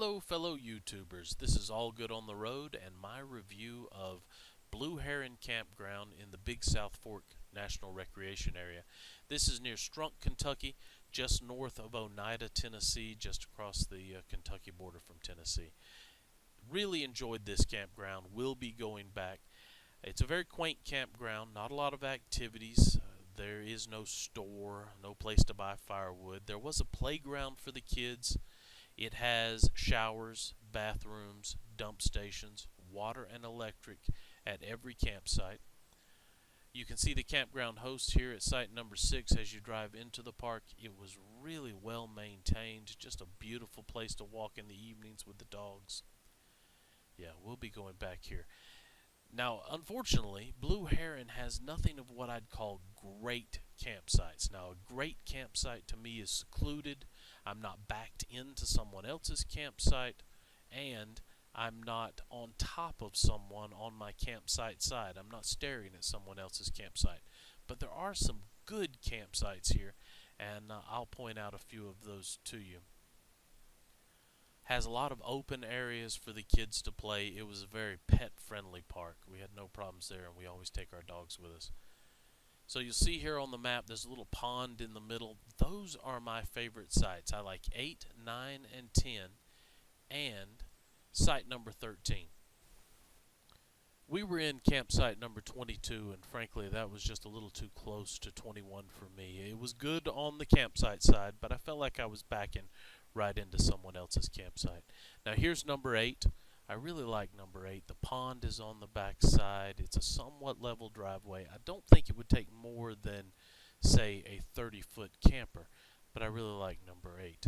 Hello, fellow YouTubers. This is All Good on the Road and my review of Blue Heron Campground in the Big South Fork National Recreation Area. This is near Strunk, Kentucky, just north of Oneida, Tennessee, just across the Kentucky border from Tennessee. Really enjoyed this campground. Will be going back. It's a very quaint campground, not a lot of activities. There is no store, no place to buy firewood. There was a playground for the kids. It has showers, bathrooms, dump stations, water and electric at every campsite. You can see the campground host here at site number 6 as you drive into the park. It was really well maintained, just a beautiful place to walk in the evenings with the dogs. Yeah, we'll be going back here. Now, unfortunately, Blue Heron has nothing of what I'd call great campsites. Now, a great campsite to me is secluded. I'm not backed into someone else's campsite, and I'm not on top of someone on my campsite side. I'm not staring at someone else's campsite. But there are some good campsites here, and I'll point out a few of those to you. Has a lot of open areas for the kids to play. It was a very pet-friendly park. We had no problems there, and we always take our dogs with us. So you'll see here on the map, there's a little pond in the middle. Those are my favorite sites. I like 8, 9, and 10, and site number 13. We were in campsite number 22, and frankly, that was just a little too close to 21 for me. It was good on the campsite side, but I felt like I was backing right into someone else's campsite. Now here's number 8. I really like number 8. The pond is on the back side. It's a somewhat level driveway. I don't think it would take more than, say, a 30-foot camper, but I really like number 8.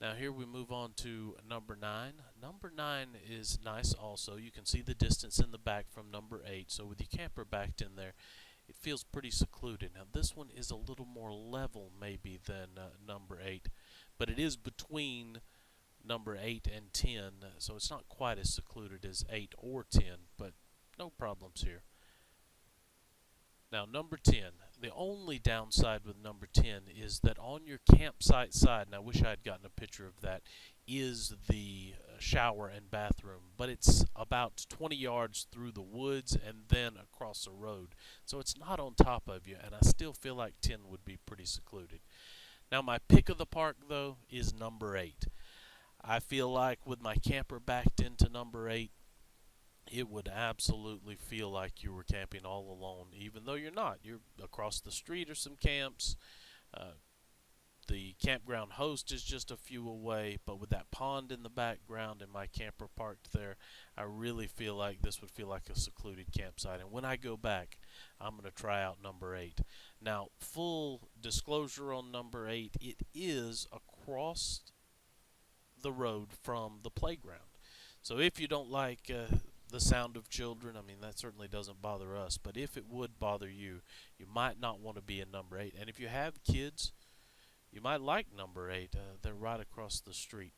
Now here we move on to number 9. Number 9 is nice also. You can see the distance in the back from number 8, so with your camper backed in there, it feels pretty secluded. Now this one is a little more level maybe than number 8, but it is between number 8 and 10, so it's not quite as secluded as 8 or 10, but no problems here. Now number 10, the only downside with number 10 is that on your campsite side, and I wish I had gotten a picture of that, is the shower and bathroom, but it's about 20 yards through the woods and then across the road, so it's not on top of you, and I still feel like 10 would be pretty secluded. Now my pick of the park though is number 8. I feel like with my camper backed into number 8, it would absolutely feel like you were camping all alone, even though you're not. You're across the street or some camps. The campground host is just a few away, but with that pond in the background and my camper parked there, I really feel like this would feel like a secluded campsite. And when I go back, I'm going to try out number 8. Now, full disclosure on number 8, it is across the road from the playground. So if you don't like the sound of children, I mean, that certainly doesn't bother us, but if it would bother you, you might not want to be in number 8. And if you have kids, you might like number 8. They're right across the street.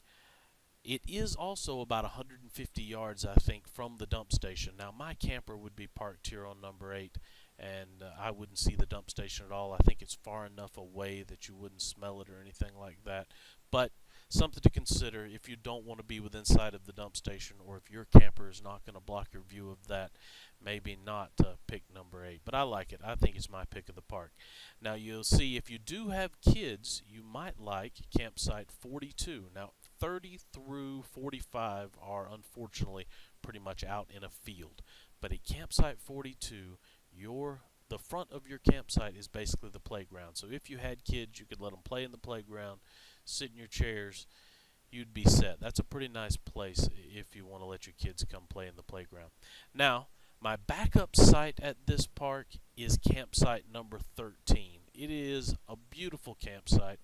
It is also about 150 yards, I think, from the dump station. Now, my camper would be parked here on number 8, and I wouldn't see the dump station at all. I think it's far enough away that you wouldn't smell it or anything like that. But something to consider if you don't want to be within sight of the dump station, or if your camper is not going to block your view of that, maybe not pick number 8. But I like it. I think it's my pick of the park. Now you'll see if you do have kids, you might like campsite 42. Now 30 through 45 are unfortunately pretty much out in a field. But at campsite 42, the front of your campsite is basically the playground. So if you had kids, you could let them play in the playground, sit in your chairs, you'd be set. That's a pretty nice place if you want to let your kids come play in the playground. Now, my backup site at this park is campsite number 13. It is a beautiful campsite.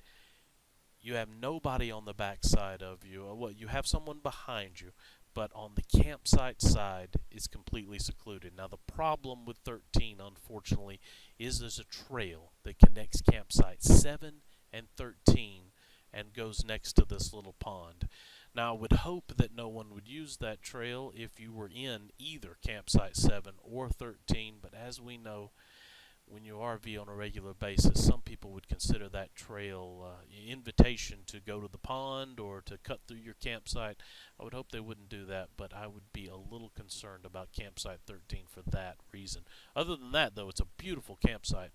You have nobody on the back side of you. Well, you have someone behind you, but on the campsite side, it's completely secluded. Now, the problem with 13, unfortunately, is there's a trail that connects campsite 7 and 13 and goes next to this little pond. Now, I would hope that no one would use that trail if you were in either campsite 7 or 13, but as we know, when you RV on a regular basis, some people would consider that trail invitation to go to the pond or to cut through your campsite. I would hope they wouldn't do that, but I would be a little concerned about campsite 13 for that reason. Other than that, though, it's a beautiful campsite.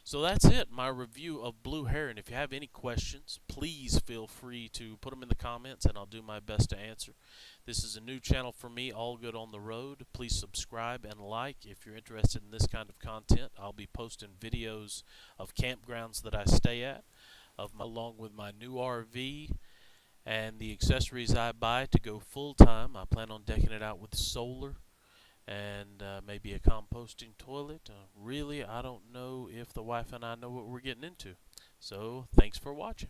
So that's it, my review of Blue Heron. If you have any questions, please feel free to put them in the comments and I'll do my best to answer. This is a new channel for me, All Good on the Road. Please subscribe and like if you're interested in this kind of content. I'll be posting videos of campgrounds that I stay at, along with my new RV and the accessories I buy to go full time. I plan on decking it out with solar and maybe a composting toilet. Really, I don't know if the wife and I know what we're getting into. So, thanks for watching.